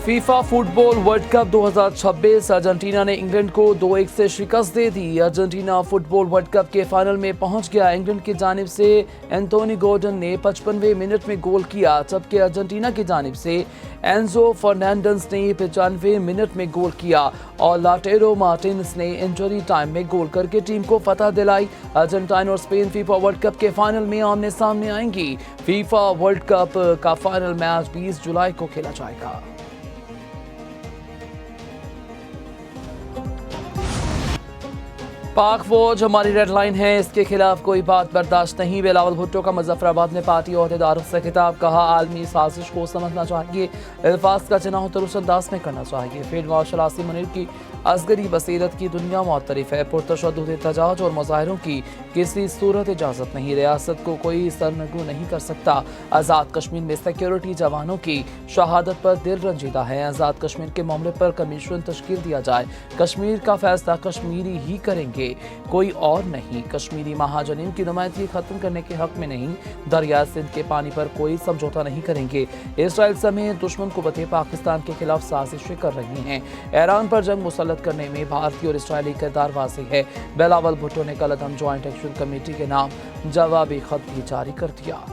FIFA football world cup 2026 Argentina ने England को 2-1 से शिकस्त दे दी। अर्जेंटीना फुटबॉल वर्ल्ड कप के फाइनल में पहुंच गया। इंग्लैंड की जानिब से एंथोनी गॉर्डन ने 55वें मिनट में गोल किया, जबकि अर्जेंटीना की जानिब से एंजो फर्नांडिस ने 95वें मिनट में गोल किया और लाटेरो मार्टिनेज ने इंजरी टाइम में गोल करके टीम को फतह दिलाई। अर्जेंटीना और स्पेन फीफा वर्ल्ड कप के फाइनल में आमने सामने आएंगी। फीफा वर्ल्ड कप का फाइनल मैच 20 जुलाई को खेला जाएगा। पाक फौज हमारी रेड लाइन है, इसके खिलाफ कोई बात बर्दाश्त नहीं। बिलावल भुट्टो का मुजफ्फराबाद में पार्टी अहदेदारों से खिताब, कहा आलमी साजिश को समझना चाहिए, अल्फाज का चुनाव दुरुस्त अंदाज में करना चाहिए। फील्ड मार्शल आसिम मुनीर की असगरी बसीरत की दुनिया मुअत्तरिफ है, पुरतशद्दुद एहतजाज और मुजाहिरों की किसी सूरत इजाज़त नहीं, रियासत को कोई सरनगू नहीं कर सकता। आज़ाद कश्मीर में सिक्योरिटी जवानों की शहादत पर दिल रंजीदा है। आज़ाद कश्मीर के मामले पर कमीशन तश्कील दिया जाए, कश्मीर का फैसला कश्मीरी ही करेंगे, कोई और नहीं। कश्मीरी महाजनीन की नुमाइंदगी खत्म करने के हक में नहीं, दरिया सिंध के पानी पर कोई समझौता नहीं करेंगे। इसराइल समेत दुश्मन कुव्वतें पाकिस्तान के खिलाफ साजिशें कर रही हैं। ईरान पर जंग मुसल्लत करने में भारतीय और इसराइली किरदार वाज़ेह है। बिलावल भुट्टो ने कल अदम ज्वाइंट एक्शन कमेटी के नाम जवाबी खत भी जारी कर दिया।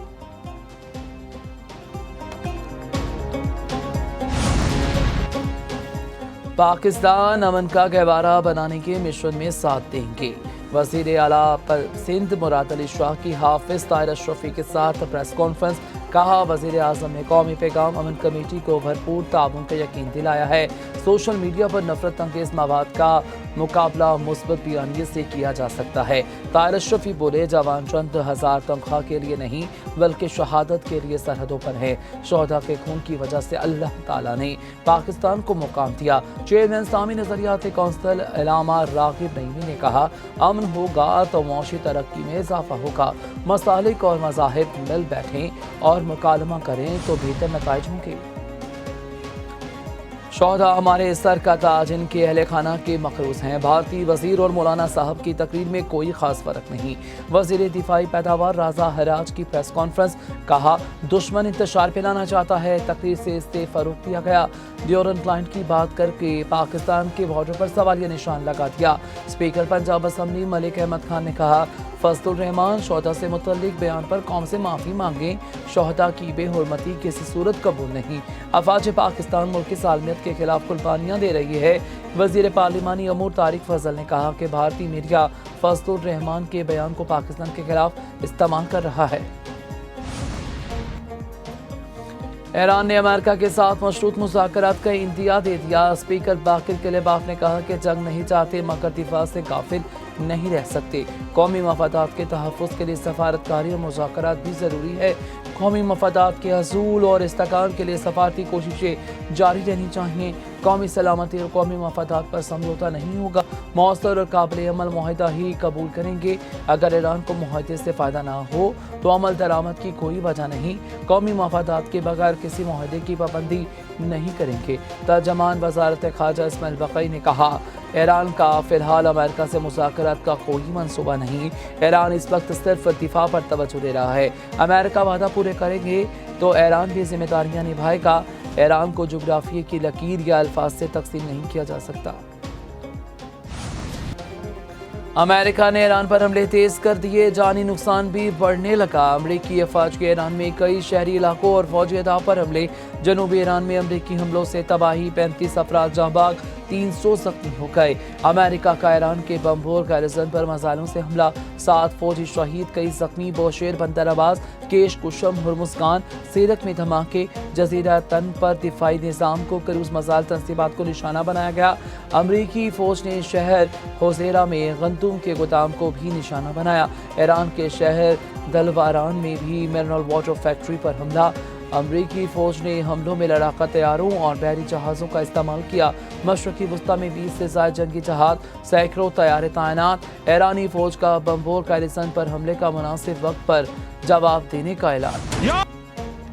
पाकिस्तान अमन का गहवारा बनाने के मिशन में साथ देंगे। वज़ीर आला सिंध मुराद अली शाह की हाफिज ताहिर अशरफी के साथ प्रेस कॉन्फ्रेंस, कहा वज़ीर आज़म ने कौमी पैगाम अमन कमेटी को भरपूर ताउन का यकीन दिलाया है। सोशल मीडिया पर नफरत अंगेज मवाद का मुकाबला मुस्बत बयानिए से किया जा सकता है। ताहिर अशरफी बोले, जवान चंद हजार तनख्वाह के लिए नहीं बल्कि शहादत के लिए सरहदों पर है। शोहदा के खून की वजह से अल्लाह ताला ने पाकिस्तान को मुकाम दिया। चेयरमैन इस्लामी नजरियाती कौंसिल अल्लामा रागिब नईमी ने कहा, अमन होगा तो मौशी तरक्की में इजाफा होगा। मसालिक और मज़ाहिब मिल बैठें और मुकालमा करें तो बेहतर नताइज होंगे। शोहदा हमारे सर का ताज, इनके अहले खाना के मखरूज हैं। भारतीय वजीर और मौलाना साहब की तकरीर में कोई खास फर्क नहीं। वजीर दिफाई पैदावार राजा हराज की प्रेस कॉन्फ्रेंस, कहा दुश्मन इंतशार फैलाना चाहता है, तकरीर से इसे फरोग दिया गया। ड्यूरेंट लाइन की बात करके पाकिस्तान के बॉर्डर पर सवालिया निशान लगा दिया। स्पीकर पंजाब असम्बली मलिक अहमद खान ने कहा, फजलुर रहमान शोहदा से मुतल्लिक बयान पर कौम से माफ़ी मांगे, शोहदा की बेहुरमती किसी सूरत कबूल नहीं। अफवाज पाकिस्तान मुल्क की सालमियत के खिलाफ कुर्बानियाँ दे रही है। वजीर पार्लिमानी अमूर तारिक फजल ने कहा कि भारतीय मीडिया फजलुर रहमान के बयान को पाकिस्तान के खिलाफ इस्तेमाल कर रहा है। ईरान ने अमेरिका के साथ मशरूत मुज़ाकरात का इंदिया दे दिया। स्पीकर बाकिर कलिबाफ ने कहा कि जंग नहीं चाहते मगर दिफा से गाफिल नहीं रह सकते। कौमी मफादात के तहफ़्फ़ुज़ के लिए सफारतकारी और मुज़ाकरात भी ज़रूरी है। कौमी मफादात के हसूल और इस्तेकाम के लिए सफारती कोशिशें जारी रहनी चाहिए। कौमी सलामती और कौमी मफादात पर समझौता नहीं होगा। मौसर और काबिल अमल मुआहदा ही कबूल करेंगे। अगर ईरान को मुआहदे से फ़ायदा ना हो तो अमल दरामद की कोई वजह नहीं। कौमी मफादात के बगैर किसी मुआहदे की पाबंदी नहीं करेंगे। तर्जमान वज़ारत ख़ारजा इस्माइल बक़ई ने कहा, ईरान का फ़िलहाल अमेरिका से मुज़ाकरात का कोई मंसूबा नहीं। ईरान इस वक्त सिर्फ दिफा पर तवज्जो दे रहा है। अमेरिका वादा पूरे करेंगे तो ईरान भी जिम्मेदारियाँ निभाएगा। ईरान को जोग्राफिया की लकीर या अल्फाज से तकसीम नहीं किया जा सकता। अमेरिका ने ईरान पर हमले तेज कर दिए, जानी नुकसान भी बढ़ने लगा। अमरीकी अफवाज के ईरान में कई शहरी इलाकों और फौजी अहदाफ पर हमले। जनूबी ईरान में अमरीकी हमलों से तबाही, 35 अफराद जहाँ 300 जख्मी हो गए। अमेरिका का ईरान के बम्बोर गैरिसन पर मिसाइलों से हमला, 7 फौजी शहीद, कई जख्मी। बोशेर, बंदरआबाद, केश कुशम, हुर्मुज़गान, सीरक में धमाके। जजीरा तन पर दिफाई निज़ाम को क्रूज मिसाइल तंसीबात को निशाना बनाया गया। अमरीकी फौज ने शहर होजेरा में गंदुम के गोदाम को भी निशाना बनाया। ईरान के शहर दलवारान में भी मिनरल वाटर फैक्ट्री पर हमला। अमरीकी फौज ने हमलों में लड़ाका तैयारों और बहरी जहाज़ों का इस्तेमाल किया। मशरक़ी वस्ता में 20 से ज़ायद जंगी जहाज़, सैकड़ों तैयारे तैनात। ईरानी फौज का बम्बोर गैरिसन पर हमले का मुनासिब वक्त पर जवाब देने का ऐलान।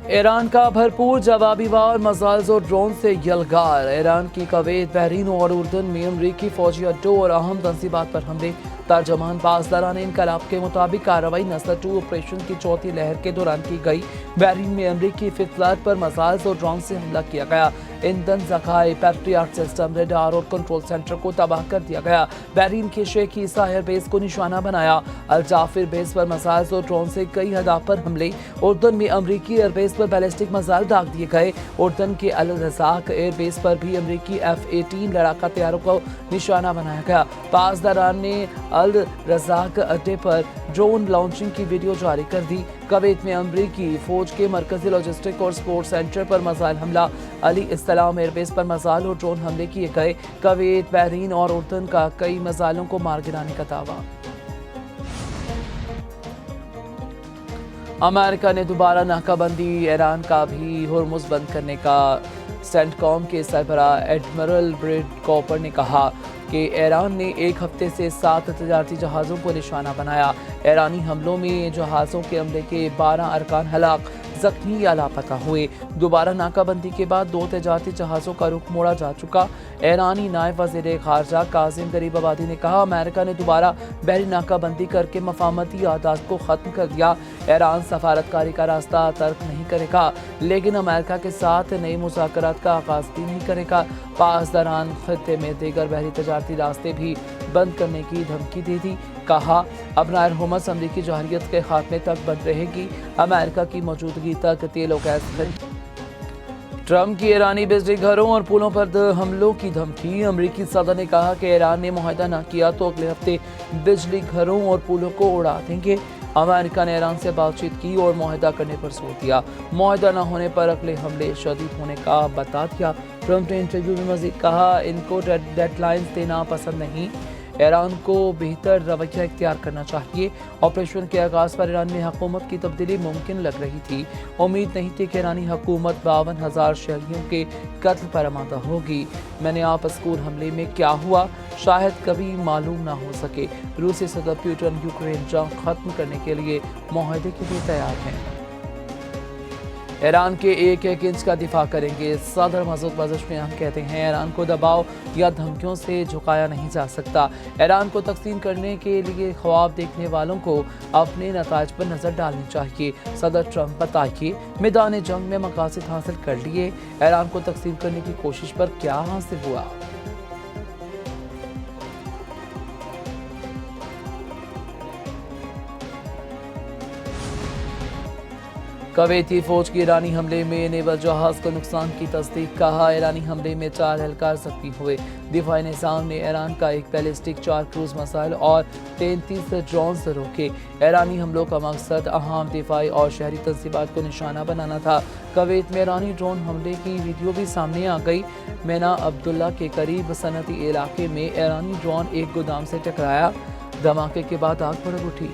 ईरान का भरपूर जवाबी वार, मिसाइल्स और ड्रोन से यलगार। ईरान की कुवैत, बहरीन और उर्दन में अमरीकी फौजी अड्डों और अहम तंसीबात पर हमले। तर्जमान पासदारान इनकलाब के मुताबिक कार्रवाई नस्ल 2 ऑपरेशन की चौथी लहर के दौरान की गई। बहरीन में अमरीकी फ्लाइट पर मिसाइल्स और ड्रोन से हमला किया गया। ईंधन ज़खाए, पैट्रियट सिस्टम, रडार और कंट्रोल सेंटर को तबाह कर दिया गया। बहरीन के शेख ईसा एयरबेस को निशाना बनाया। अल जाफिर बेस पर मिसाइल और ड्रोन से कई हदाफ पर हमले। उर्दन में अमरीकी एयरबेस पर बैलिस्टिक मिसाइल दाग दिए गए। उर्दन के अल रज़ाक एयरबेस पर भी अमरीकी F-18 लड़ाका तैयारों को निशाना बनाया गया। पासदारान ने अल रज़ाक अड्डे पर ड्रोन लॉन्चिंग की वीडियो जारी कर दी। कुवैत में अमरीकी फौज के मरकजी लॉजिस्टिक और स्पोर्ट सेंटर पर मिसाइल हमला। अली इस्लाम एयरबेस पर मिसाइल और ड्रोन हमले किए गए। कुवैत, बहरीन और उर्दन का कई मिसाइलों को मार गिराने का दावा। अमेरिका ने दोबारा नाकाबंदी। ईरान का भी हुर्मुज़ बंद करने का। सेंटकॉम के सरबराह एडमिरल ब्रैड कॉपर ने कहा कि ईरान ने एक हफ्ते से 7 तजारती जहाज़ों को निशाना बनाया। ईरानी हमलों में जहाज़ों के हमले के 12 अरकान हलाक, जख्मी या लापता हुए। दोबारा नाकाबंदी के बाद 2 तजारती जहाज़ों का रुख मोड़ा जा चुका। ईरानी नायब वज़ीर ख़ारजा कासिम गरीबाबादी ने कहा, अमेरिका ने दोबारा बहरी नाकाबंदी करके मफाहमती आदात को ख़त्म कर दिया। ईरान सफारतकारी का रास्ता तर्क नहीं करेगा, लेकिन अमेरिका के साथ नए मुज़ाकरात का आगाज़ भी नहीं करेगा। पासदारान खित्ते में दीगर बहरी तजारती रास्ते भी बंद करने की धमकी दे दी। कहा, अब नायर हुमस अमरीकी जहरियत के खात्मे तक बंद रहेगी। अमेरिका की मौजूदगी तक तेल और गैस खरीद। ट्रंप की ईरानी बिजली घरों और पुलों पर हमलों की धमकी। अमरीकी सदर ने कहा कि ईरान ने मुआहदा न किया तो अगले हफ्ते बिजली घरों और पुलों को उड़ा देंगे। अमेरिका ने ईरान से बातचीत की और मुआहदा करने पर जोर दिया। मुआहदा न होने पर अगले हमले शदीद होने का बता दिया। ट्रंप ने इंटरव्यू में मजीद कहा, इनको डेडलाइंस देना पसंद नहीं। ईरान को बेहतर रवैया इख्तियार करना चाहिए। ऑपरेशन के आगाज़ पर ईरान में हुकूमत की तब्दीली मुमकिन लग रही थी। उम्मीद नहीं थी कि ईरानी हुकूमत 52,000 शहरियों के कत्ल पर आमादा होगी। मैंने आप स्कूल हमले में क्या हुआ शायद कभी मालूम ना हो सके। रूसी सदर पुतिन यूक्रेन जंग खत्म करने के लिए मुआहदे के लिए तैयार हैं। ईरान के एक इंच का दिफा करेंगे। सदर मसूद पज़ेश्कियान कहते हैं, ईरान को दबाव या धमकियों से झुकाया नहीं जा सकता। ईरान को तकसीम करने के लिए ख्वाब देखने वालों को अपने नताइज पर नजर डालनी चाहिए। सदर ट्रंप बताइए, मैदान जंग में मकासद हासिल कर लिए, ईरान को तकसीम करने की कोशिश पर क्या हासिल हुआ? कुवैती फौज की ईरानी हमले में नेवल जहाज को नुकसान की तस्दीक। कहा, ईरानी हमले में 4 एहलकार जख्मी हुए। दिफाई निज़ाम ने ईरान का एक बैलिस्टिक, 4 क्रूज मिसाइल और 33 ड्रोन से रोके। ईरानी हमलों का मकसद अहम दिफाई और शहरी तंसीबात को निशाना बनाना था। कुवैत में ईरानी ड्रोन हमले की वीडियो भी सामने आ गई। मेना अब्दुल्ला के करीब सनती इलाके में ईरानी ड्रोन एक गोदाम से टकराया। धमाके के बाद आग भड़क उठी।